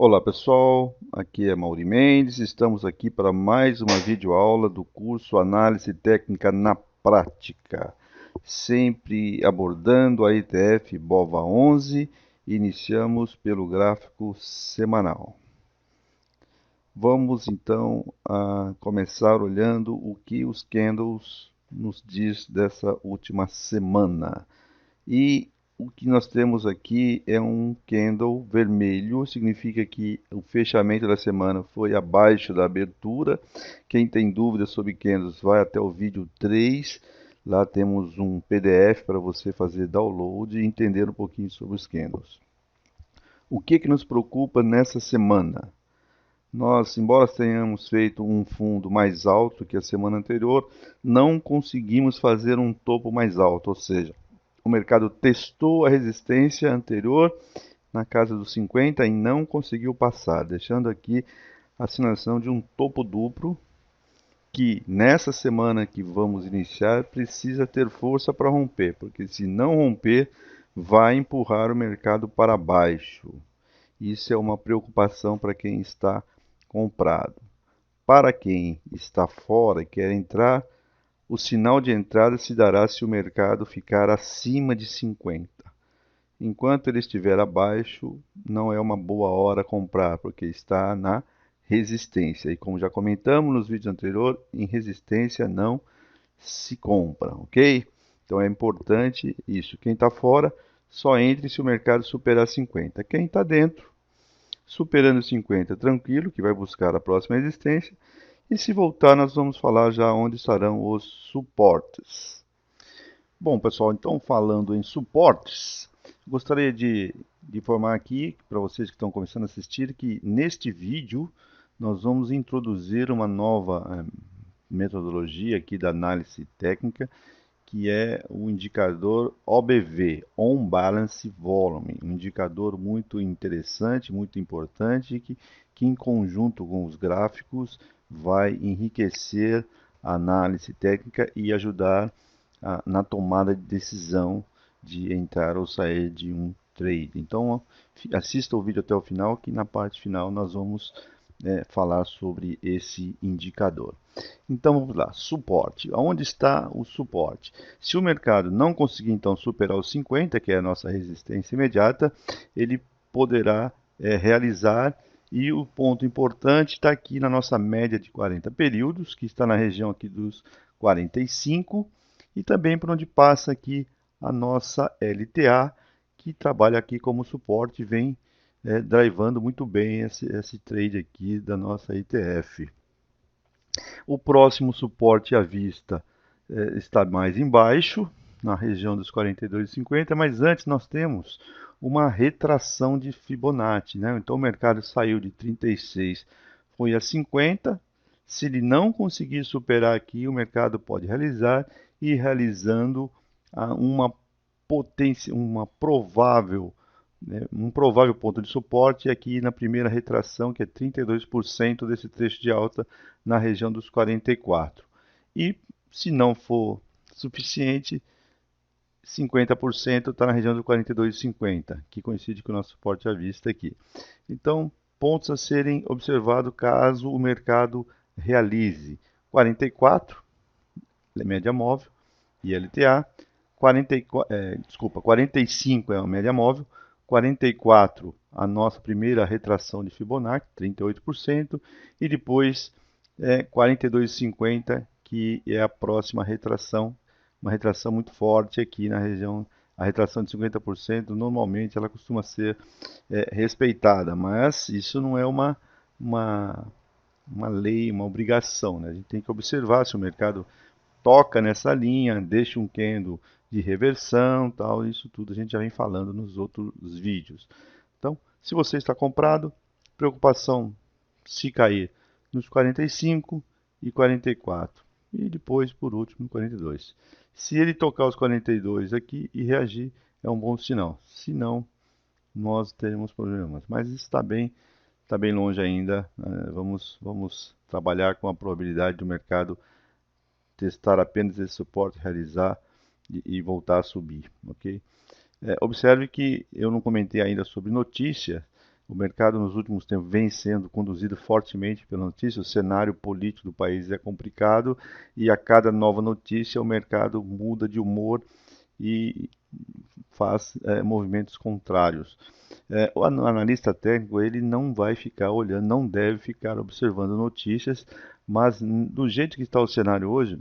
Olá pessoal, aqui é Mauri Mendes, estamos aqui para mais uma videoaula do curso Análise Técnica na Prática, sempre abordando a ETF BOVA11. Iniciamos pelo gráfico semanal. Vamos então a começar olhando o que os candles nos diz dessa última semana. E o que nós temos aqui é um candle vermelho, significa que o fechamento da semana foi abaixo da abertura. Quem tem dúvidas sobre candles, vai até o vídeo 3. Lá temos um PDF para você fazer download e entender um pouquinho sobre os candles. O que nos preocupa nessa semana? Nós, embora tenhamos feito um fundo mais alto que a semana anterior, não conseguimos fazer um topo mais alto, ou seja, o mercado testou a resistência anterior na casa dos 50 e não conseguiu passar, deixando aqui a sinalização de um topo duplo que nessa semana que vamos iniciar precisa ter força para romper, porque se não romper, vai empurrar o mercado para baixo. Isso é uma preocupação para quem está comprado. Para quem está fora e quer entrar, o sinal de entrada se dará se o mercado ficar acima de 50. Enquanto ele estiver abaixo, não é uma boa hora comprar, porque está na resistência. E como já comentamos nos vídeos anteriores, em resistência não se compra, ok? Então é importante isso. Quem está fora, só entre se o mercado superar 50. Quem está dentro, superando 50, tranquilo, que vai buscar a próxima resistência. E se voltar, nós vamos falar já onde estarão os suportes. Bom, pessoal, então falando em suportes, gostaria de informar aqui para vocês que estão começando a assistir que neste vídeo nós vamos introduzir uma nova metodologia aqui da análise técnica, que é o indicador OBV, On Balance Volume, um indicador muito interessante, muito importante, que em conjunto com os gráficos vai enriquecer a análise técnica e ajudar na tomada de decisão de entrar ou sair de um trade. Então assista o vídeo até o final, que na parte final nós vamos falar sobre esse indicador. Então vamos lá, suporte. Onde está o suporte? Se o mercado não conseguir então superar os 50, que é a nossa resistência imediata, ele poderá realizar, e o ponto importante está aqui na nossa média de 40 períodos, que está na região aqui dos 45, e também por onde passa aqui a nossa LTA, que trabalha aqui como suporte, vem drivando muito bem esse trade aqui da nossa ETF. O próximo suporte à vista está mais embaixo, na região dos 42,50, mas antes nós temos uma retração de Fibonacci, né? Então o mercado saiu de 36, foi a 50. Se ele não conseguir superar aqui, o mercado pode realizar, e realizando uma potência, um provável ponto de suporte aqui na primeira retração, que é 32% desse trecho de alta na região dos 44. E se não for suficiente, 50% está na região dos 42,50, que coincide com o nosso suporte à vista aqui. Então, pontos a serem observados caso o mercado realize 44, média móvel, e LTA, 45 é a média móvel, 44 a nossa primeira retração de Fibonacci, 38%, e depois 42,50, que é a próxima retração, uma retração muito forte aqui na região. A retração de 50% normalmente ela costuma ser respeitada, mas isso não é uma lei, uma obrigação, né? A gente tem que observar se o mercado toca nessa linha, deixa um candle de reversão, tal, isso tudo a gente já vem falando nos outros vídeos. Então, se você está comprado, preocupação se cair nos 45 e 44, e depois, por último, no 42. Se ele tocar os 42 aqui e reagir, é um bom sinal. Se não, nós teremos problemas. Mas está bem longe ainda. Vamos trabalhar com a probabilidade do mercado testar apenas esse suporte, realizar e voltar a subir, ok? Observe que eu não comentei ainda sobre notícia. O mercado nos últimos tempos vem sendo conduzido fortemente pela notícia. O cenário político do país é complicado e a cada nova notícia o mercado muda de humor e faz movimentos contrários. O analista técnico ele não vai ficar olhando, não deve ficar observando notícias, mas do jeito que está o cenário hoje,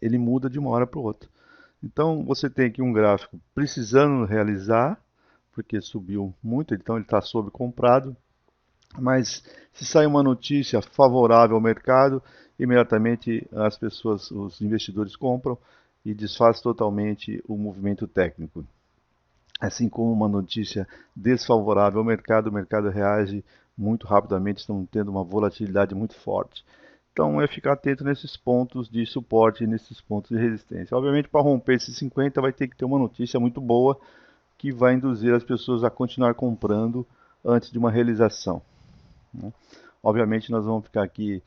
ele muda de uma hora para outra. Então você tem aqui um gráfico precisando realizar, porque subiu muito, então ele está sobrecomprado. Mas se sai uma notícia favorável ao mercado, imediatamente as pessoas, os investidores compram e desfaz totalmente o movimento técnico. Assim como uma notícia desfavorável ao mercado, o mercado reage muito rapidamente, estamos tendo uma volatilidade muito forte. Então é ficar atento nesses pontos de suporte e nesses pontos de resistência. Obviamente, para romper esses 50 vai ter que ter uma notícia muito boa que vai induzir as pessoas a continuar comprando antes de uma realização, né? Obviamente nós vamos ficar aqui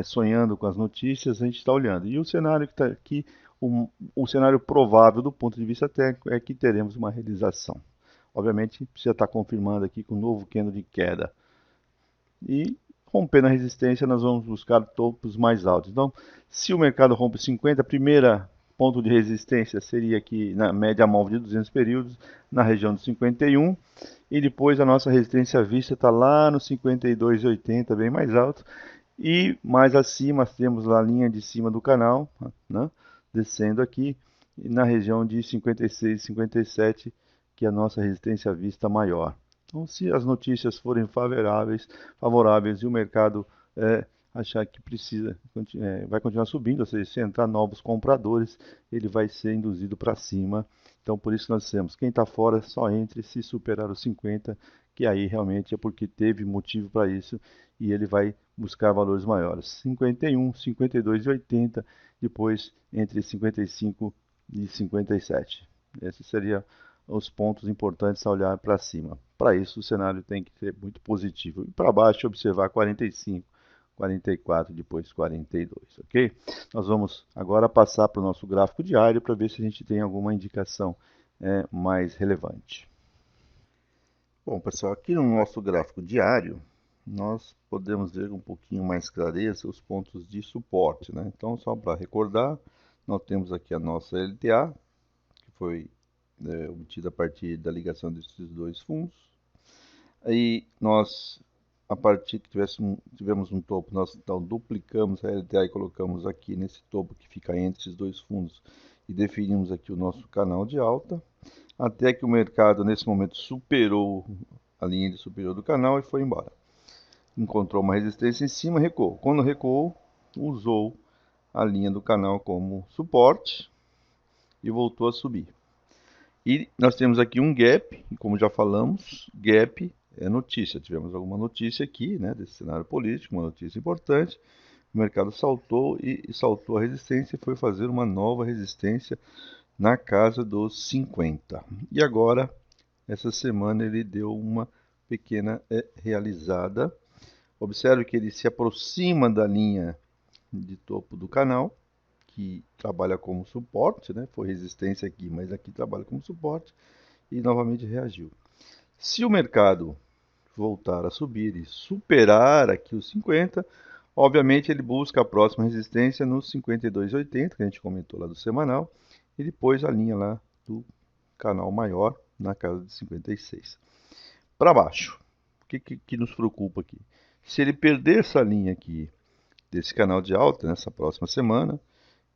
sonhando com as notícias, a gente está olhando. E o cenário que está aqui, o cenário provável do ponto de vista técnico é que teremos uma realização. Obviamente precisa estar confirmando aqui com um novo candle de queda. E rompendo a resistência, nós vamos buscar topos mais altos. Então, se o mercado rompe 50, a primeira ponto de resistência seria aqui na média móvel de 200 períodos, na região de 51, e depois a nossa resistência à vista está lá no 52,80, bem mais alto, e mais acima temos lá a linha de cima do canal, né, descendo aqui, na região de 56, 57, que é a nossa resistência à vista maior. Então, se as notícias forem favoráveis e o mercado achar que precisa, vai continuar subindo, ou seja, se entrar novos compradores, ele vai ser induzido para cima. Então, por isso nós dissemos, quem está fora só entre se superar os 50, que aí realmente é porque teve motivo para isso e ele vai buscar valores maiores. 51, 52,80, depois entre 55 e 57. Esses seriam os pontos importantes a olhar para cima. Para isso, o cenário tem que ser muito positivo. E para baixo, observar 45, 44, depois 42, ok? Nós vamos agora passar para o nosso gráfico diário para ver se a gente tem alguma indicação mais relevante. Bom, pessoal, aqui no nosso gráfico diário, nós podemos ver um pouquinho mais clareza os pontos de suporte, né? Então, só para recordar, nós temos aqui a nossa LTA, que foi obtida a partir da ligação desses dois fundos. Aí nós, a partir que tivemos um topo, nós então duplicamos a LTA e colocamos aqui nesse topo que fica entre esses dois fundos e definimos aqui o nosso canal de alta, até que o mercado nesse momento superou a linha de superior do canal e foi embora. Encontrou uma resistência em cima, recuou. Quando recuou, usou a linha do canal como suporte e voltou a subir. E nós temos aqui um gap, como já falamos, gap é notícia. Tivemos alguma notícia aqui, né, desse cenário político, uma notícia importante. O mercado saltou e saltou a resistência e foi fazer uma nova resistência na casa dos 50. E agora, essa semana, ele deu uma pequena realizada. Observe que ele se aproxima da linha de topo do canal, que trabalha como suporte, né? Foi resistência aqui, mas aqui trabalha como suporte e novamente reagiu. Se o mercado voltar a subir e superar aqui os 50, obviamente ele busca a próxima resistência nos 52,80, que a gente comentou lá do semanal, e depois a linha lá do canal maior na casa de 56. Para baixo, o que nos preocupa aqui? Se ele perder essa linha aqui desse canal de alta nessa próxima semana,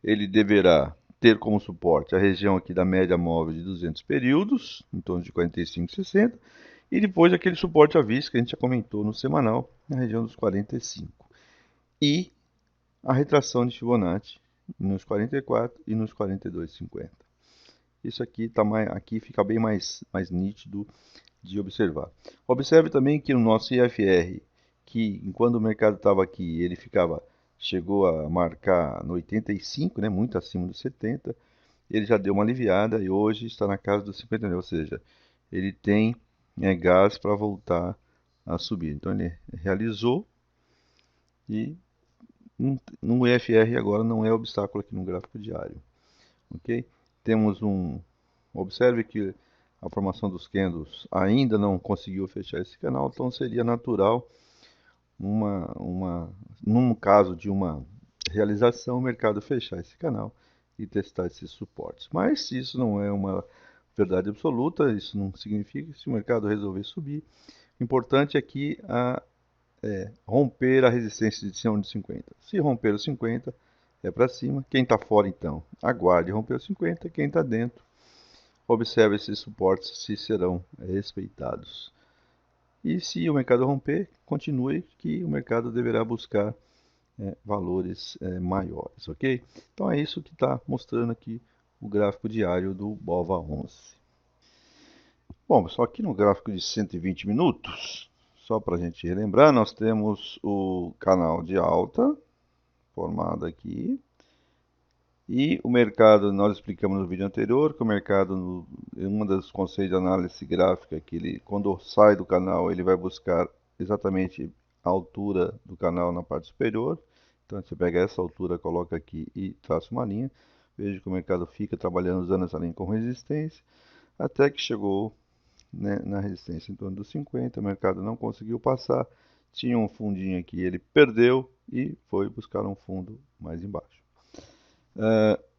ele deverá ter como suporte a região aqui da média móvel de 200 períodos, em torno de 45,60, e depois aquele suporte à vista que a gente já comentou no semanal, na região dos 45. E a retração de Fibonacci nos 44 e nos 42,50. Isso aqui, aqui fica bem mais nítido de observar. Observe também que no nosso IFR, que enquanto o mercado estava aqui, ele chegou a marcar no 85, né, muito acima dos 70, ele já deu uma aliviada e hoje está na casa dos 59, ou seja, ele tem gás para voltar a subir. Então ele realizou e no EFR agora não é obstáculo aqui no gráfico diário, ok? Temos observe que a formação dos candles ainda não conseguiu fechar esse canal, então seria natural num caso de uma realização, o mercado fechar esse canal e testar esses suportes. Mas isso não é uma verdade absoluta, isso não significa que se o mercado resolver subir, o importante aqui é romper a resistência de 50. Se romper os 50, é para cima. Quem está fora, então, aguarde romper os 50. Quem está dentro, observe esses suportes se serão respeitados. E se o mercado romper, continue que o mercado deverá buscar valores maiores, ok? Então é isso que está mostrando aqui o gráfico diário do BOVA11. Bom, só aqui no gráfico de 120 minutos, só para a gente relembrar, nós temos o canal de alta formado aqui. E o mercado, nós explicamos no vídeo anterior que o mercado, um dos conceitos de análise gráfica, que ele, quando sai do canal, ele vai buscar exatamente a altura do canal na parte superior. Então você pega essa altura, coloca aqui e traça uma linha. Veja que o mercado fica trabalhando usando essa linha como resistência, até que chegou, né, na resistência em torno dos 50, o mercado não conseguiu passar, tinha um fundinho aqui, ele perdeu e foi buscar um fundo mais embaixo.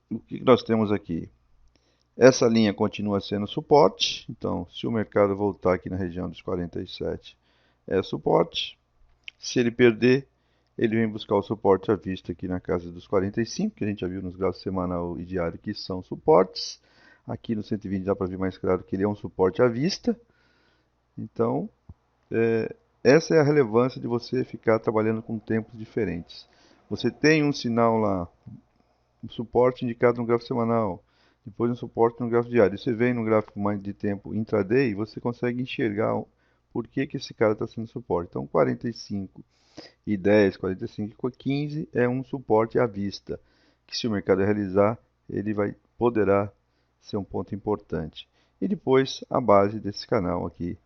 O que nós temos aqui? Essa linha continua sendo suporte, então se o mercado voltar aqui na região dos 47 é suporte. Se ele perder, ele vem buscar o suporte à vista aqui na casa dos 45, que a gente já viu nos gráficos semanal e diário que são suportes. Aqui no 120 dá para ver mais claro que ele é um suporte à vista. Então, essa é a relevância de você ficar trabalhando com tempos diferentes. Você tem um sinal lá, um suporte indicado no gráfico semanal, depois um suporte no gráfico diário. Você vem no gráfico mais de tempo intraday, você consegue enxergar por que esse cara está sendo suporte. Então 45 e 10, 45 e 15 é um suporte à vista, que se o mercado realizar, ele poderá ser um ponto importante. E depois a base desse canal aqui,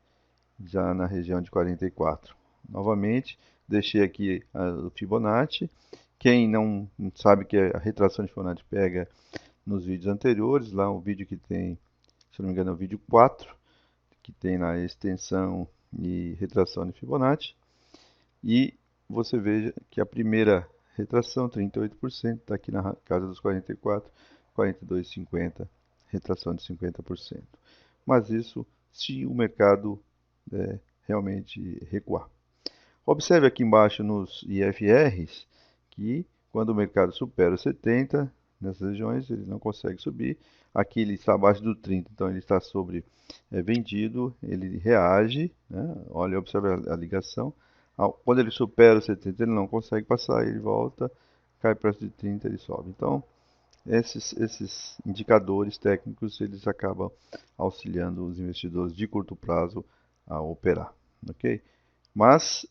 já na região de 44. Novamente, deixei aqui o Fibonacci. Quem não sabe que a retração de Fibonacci pega nos vídeos anteriores, lá um vídeo que tem, se não me engano, é o vídeo 4, que tem na extensão e retração de Fibonacci. E você veja que a primeira retração, 38%, está aqui na casa dos 44, 42,50, retração de 50%. Mas isso se o mercado realmente recuar. Observe aqui embaixo nos IFRs que quando o mercado supera os 70, nessas regiões ele não consegue subir. Aqui ele está abaixo do 30, então ele está sobre vendido, ele reage, né? Olha, observe a ligação. Quando ele supera os 70, ele não consegue passar, ele volta, cai perto de 30, ele sobe. Então, esses indicadores técnicos, eles acabam auxiliando os investidores de curto prazo a operar, ok? Mas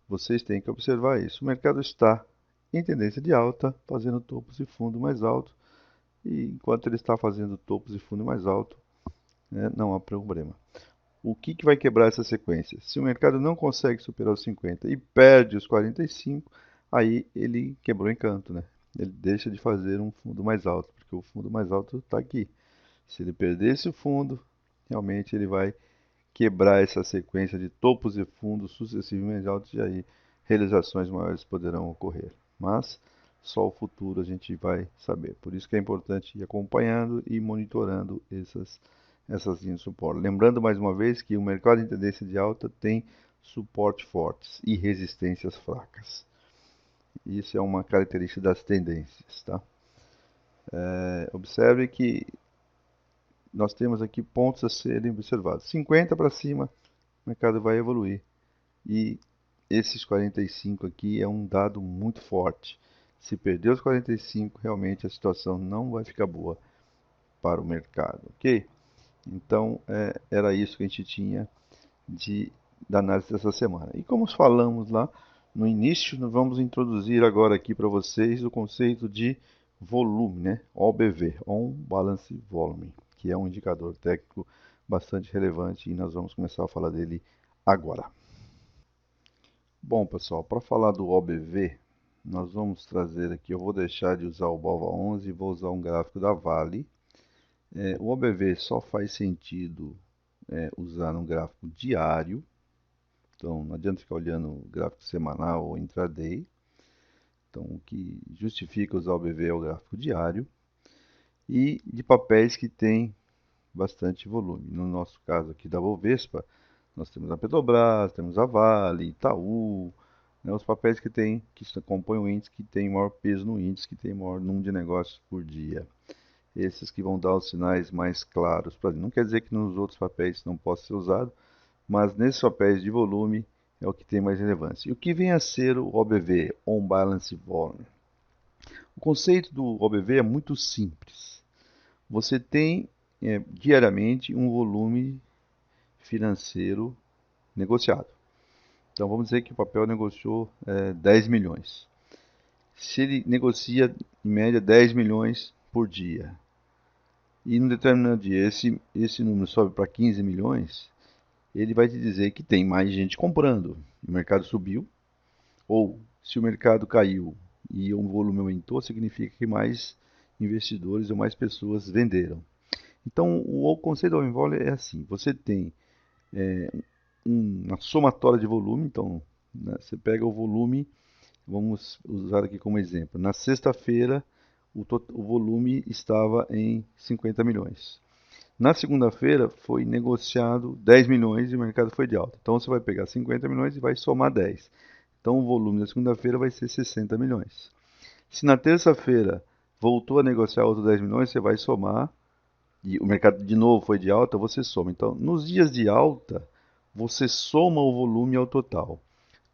vocês têm que observar isso. O mercado está em tendência de alta, fazendo topos e fundo mais alto. E enquanto ele está fazendo topos e fundo mais alto, né, não há problema. O que vai quebrar essa sequência? Se o mercado não consegue superar os 50 e perde os 45, aí ele quebrou o encanto, né? Ele deixa de fazer um fundo mais alto, porque o fundo mais alto está aqui. Se ele perder esse fundo, realmente ele vai quebrar essa sequência de topos e fundos sucessivamente altos e aí realizações maiores poderão ocorrer. Mas só o futuro a gente vai saber. Por isso que é importante ir acompanhando e monitorando essas linhas de suporte. Lembrando mais uma vez que o mercado em tendência de alta tem suporte fortes e resistências fracas. Isso é uma característica das tendências, tá? Observe que nós temos aqui pontos a serem observados. 50 para cima, o mercado vai evoluir. E esses 45 aqui é um dado muito forte. Se perder os 45, realmente a situação não vai ficar boa para o mercado, ok? Então, era isso que a gente tinha da análise dessa semana. E como falamos lá no início, nós vamos introduzir agora aqui para vocês o conceito de volume, né? OBV, On Balance Volume, que é um indicador técnico bastante relevante e nós vamos começar a falar dele agora. Bom, pessoal, para falar do OBV, nós vamos trazer aqui, eu vou deixar de usar o BOVA11 e vou usar um gráfico da Vale. O OBV só faz sentido usar no gráfico diário, então não adianta ficar olhando o gráfico semanal ou intraday. Então, o que justifica usar o OBV é o gráfico diário e de papéis que têm bastante volume. No nosso caso aqui da Bovespa, nós temos a Petrobras, temos a Vale, Itaú, né, os papéis que compõem o índice, que tem maior peso no índice, que tem maior número de negócios por dia. Esses que vão dar os sinais mais claros para. Não quer dizer que nos outros papéis não possa ser usado, mas nesses papéis de volume é o que tem mais relevância. E o que vem a ser o OBV, On Balance Volume? O conceito do OBV é muito simples. Você tem diariamente um volume financeiro negociado. Então vamos dizer que o papel negociou 10 milhões. Se ele negocia em média 10 milhões por dia, e num determinado dia esse número sobe para 15 milhões, ele vai te dizer que tem mais gente comprando. O mercado subiu, ou se o mercado caiu e o volume aumentou, significa que mais investidores ou mais pessoas venderam. Então, o conceito do Open é assim: você tem uma somatória de volume, então né, você pega o volume, vamos usar aqui como exemplo. Na sexta-feira, o volume estava em 50 milhões. Na segunda-feira foi negociado 10 milhões e o mercado foi de alta. Então você vai pegar 50 milhões e vai somar 10. Então o volume da segunda-feira vai ser 60 milhões. Se na terça-feira voltou a negociar outros 10 milhões, você vai somar, e o mercado de novo foi de alta, você soma. Então, nos dias de alta, você soma o volume ao total.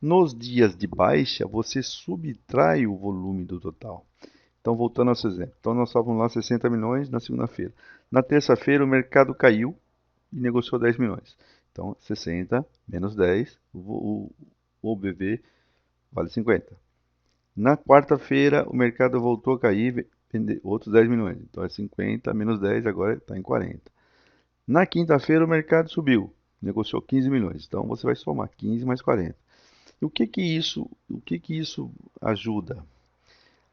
Nos dias de baixa, você subtrai o volume do total. Então, voltando ao seu exemplo. Então, nós estávamos lá 60 milhões na segunda-feira. Na terça-feira, o mercado caiu e negociou 10 milhões. Então, 60 menos 10, o OBV vale 50. Na quarta-feira, o mercado voltou a cair, outros 10 milhões. Então, é 50 menos 10, agora está em 40. Na quinta-feira, o mercado subiu, negociou 15 milhões. Então, você vai somar 15 mais 40. E o que que isso ajuda?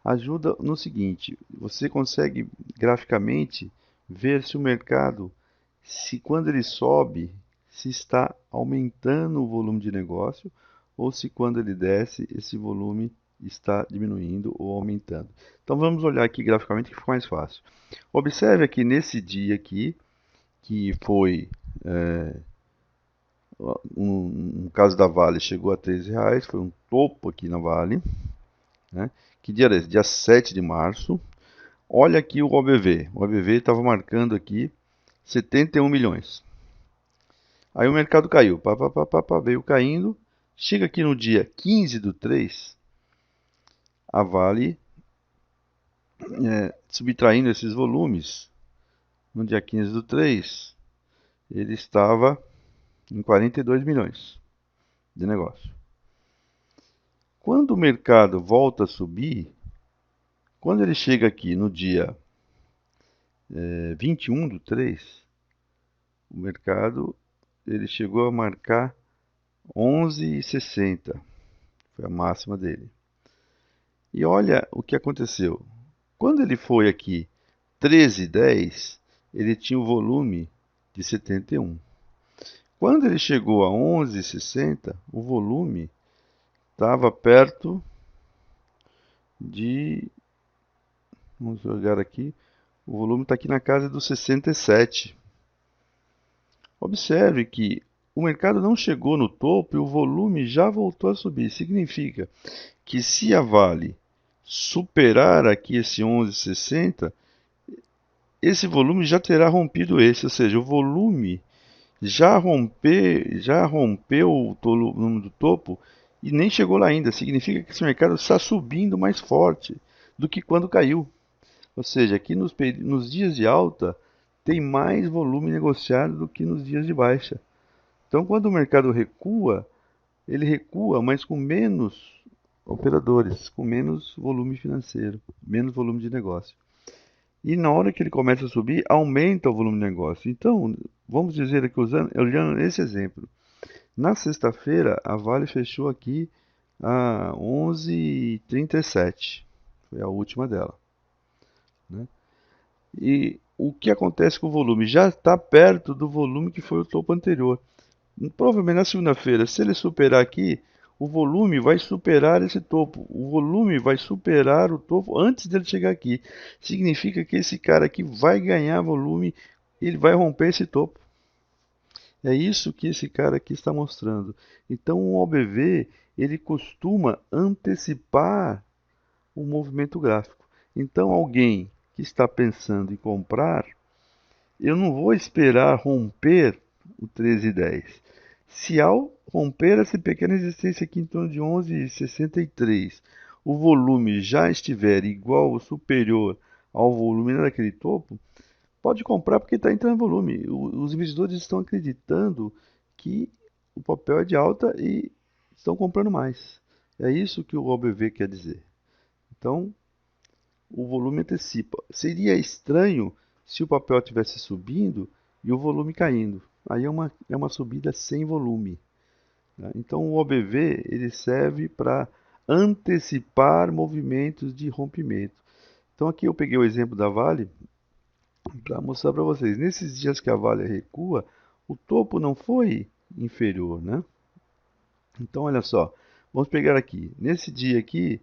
Ajuda no seguinte: você consegue graficamente ver se o mercado, se quando ele sobe, se está aumentando o volume de negócio ou se quando ele desce, esse volume está diminuindo ou aumentando. Então vamos olhar aqui graficamente que fica mais fácil. Observe aqui nesse dia aqui, que foi no caso da Vale chegou a R$ 13, foi um topo aqui na Vale, né? Que dia era esse? Dia 7 de março. Olha aqui o OBV. O OBV estava marcando aqui 71 milhões. Aí o mercado caiu, veio caindo. Chega aqui no dia 15 do 3, a Vale, subtraindo esses volumes, no dia 15 do 3, ele estava em 42 milhões de negócio. Quando o mercado volta a subir, quando ele chega aqui no dia 21 do 3, o mercado ele chegou a marcar 11,60. Foi a máxima dele. E olha o que aconteceu. Quando ele foi aqui 13,10, ele tinha o volume de 71. Quando ele chegou a 11,60, o volume estava perto de... Vamos jogar aqui. O volume está aqui na casa dos 67. Observe que o mercado não chegou no topo e o volume já voltou a subir. Significa que se a Vale superar aqui esse 11,60, esse volume já terá rompido esse, ou seja, o volume já rompeu o número do topo e nem chegou lá ainda. Significa que esse mercado está subindo mais forte do que quando caiu. Ou seja, aqui nos dias de alta tem mais volume negociado do que nos dias de baixa. Então, quando o mercado recua, ele recua, mas com menos operadores, com menos volume financeiro, menos volume de negócio. E na hora que ele começa a subir, aumenta o volume de negócio. Então, vamos dizer aqui, olhando esse exemplo. Na sexta-feira, a Vale fechou aqui a 11,37. Foi a última dela, né? E o que acontece com o volume? Já está perto do volume que foi o topo anterior. Provavelmente na segunda-feira, se ele superar aqui, o volume vai superar esse topo. O volume vai superar o topo antes dele chegar aqui. Significa que esse cara aqui vai ganhar volume, ele vai romper esse topo. É isso que esse cara aqui está mostrando. Então o OBV, ele costuma antecipar o movimento gráfico. Então alguém que está pensando em comprar, eu não vou esperar romper o 13,10. Se ao romper essa pequena resistência aqui em torno de 11,63, o volume já estiver igual ou superior ao volume daquele topo, pode comprar porque está entrando volume. Os investidores estão acreditando que o papel é de alta e estão comprando mais. É isso que o OBV quer dizer. Então, o volume antecipa. Seria estranho se o papel estivesse subindo e o volume caindo. Aí é uma subida sem volume. Né? Então o OBV ele serve para antecipar movimentos de rompimento. Então aqui eu peguei o exemplo da Vale para mostrar para vocês. Nesses dias que a Vale recua, o topo não foi inferior, né? Então olha só, vamos pegar aqui. Nesse dia aqui,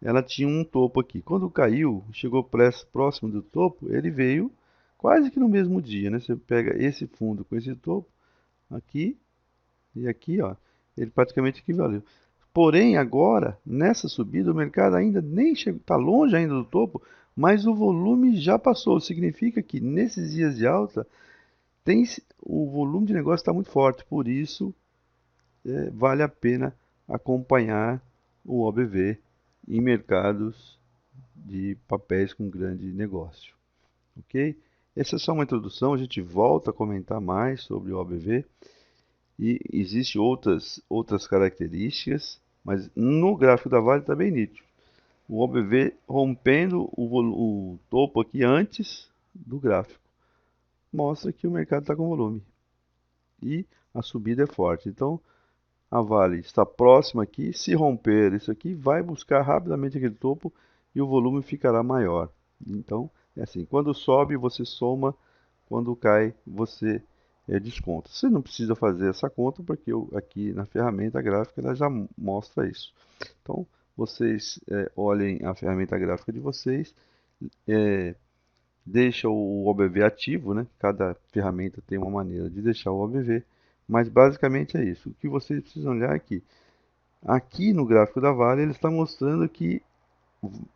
ela tinha um topo aqui. Quando caiu, chegou próximo do topo, ele veio quase que no mesmo dia, né? Você pega esse fundo com esse topo aqui e aqui, ó, ele praticamente equivaleu. Porém, agora, nessa subida, o mercado ainda nem chegou, está longe ainda do topo, mas o volume já passou. Significa que nesses dias de alta, o volume de negócio está muito forte. Por isso, vale a pena acompanhar o OBV em mercados de papéis com grande negócio, ok? Essa é só uma introdução, a gente volta a comentar mais sobre o OBV e existem outras características, mas no gráfico da Vale está bem nítido. O OBV rompendo o topo aqui antes do gráfico, mostra que o mercado está com volume e a subida é forte. Então, a Vale está próxima aqui, se romper isso aqui, vai buscar rapidamente aquele topo e o volume ficará maior. Então, é assim, quando sobe você soma, quando cai você desconta. Você não precisa fazer essa conta porque aqui na ferramenta gráfica ela já mostra isso. Então, vocês olhem a ferramenta gráfica de vocês, deixa o OBV ativo, né? Cada ferramenta tem uma maneira de deixar o OBV, mas basicamente é isso. O que vocês precisam olhar aqui. Aqui no gráfico da Vale, ele está mostrando que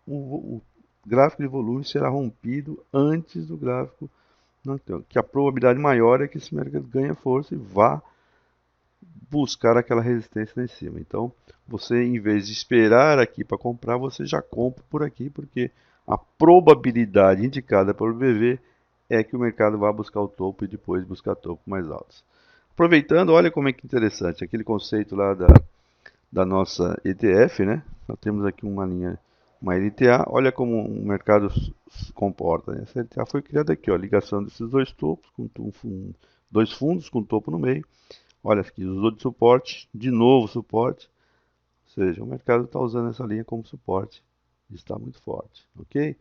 o gráfico de volume será rompido antes do gráfico, então, que a probabilidade maior é que esse mercado ganhe força e vá buscar aquela resistência lá em cima. Então, você, em vez de esperar aqui para comprar, você já compra por aqui, porque a probabilidade indicada pelo BV é que o mercado vá buscar o topo e depois buscar topos mais altos. Aproveitando, olha como é que interessante, aquele conceito lá da nossa ETF, né? Nós temos aqui uma linha, uma LTA, olha como o mercado se comporta. Né? Essa LTA foi criada aqui, ó, ligação desses dois topos, dois fundos com topo no meio. Olha aqui, usou de suporte, de novo suporte, ou seja, o mercado está usando essa linha como suporte, está muito forte, ok?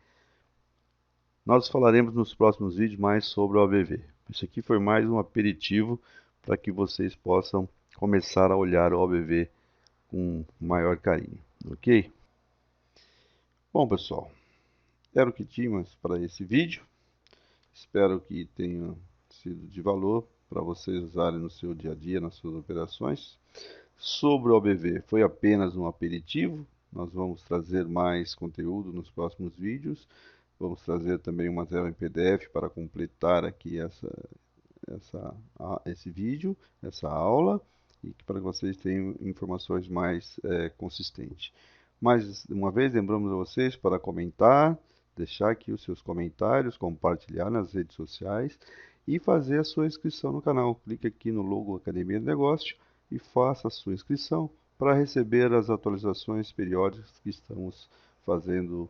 Nós falaremos nos próximos vídeos mais sobre o OBV. Isso aqui foi mais um aperitivo para que vocês possam começar a olhar o OBV com maior carinho, ok? Bom, pessoal, era o que tínhamos para esse vídeo. Espero que tenha sido de valor para vocês usarem no seu dia a dia, nas suas operações. Sobre o OBV, foi apenas um aperitivo. Nós vamos trazer mais conteúdo nos próximos vídeos. Vamos trazer também uma tela em PDF para completar aqui esse vídeo, essa aula, e para que vocês tenham informações mais consistentes. Mais uma vez, lembramos a vocês para comentar, deixar aqui os seus comentários, compartilhar nas redes sociais e fazer a sua inscrição no canal. Clique aqui no logo Academia do Negócio e faça a sua inscrição para receber as atualizações periódicas que estamos fazendo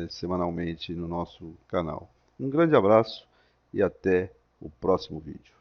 semanalmente no nosso canal. Um grande abraço e até o próximo vídeo.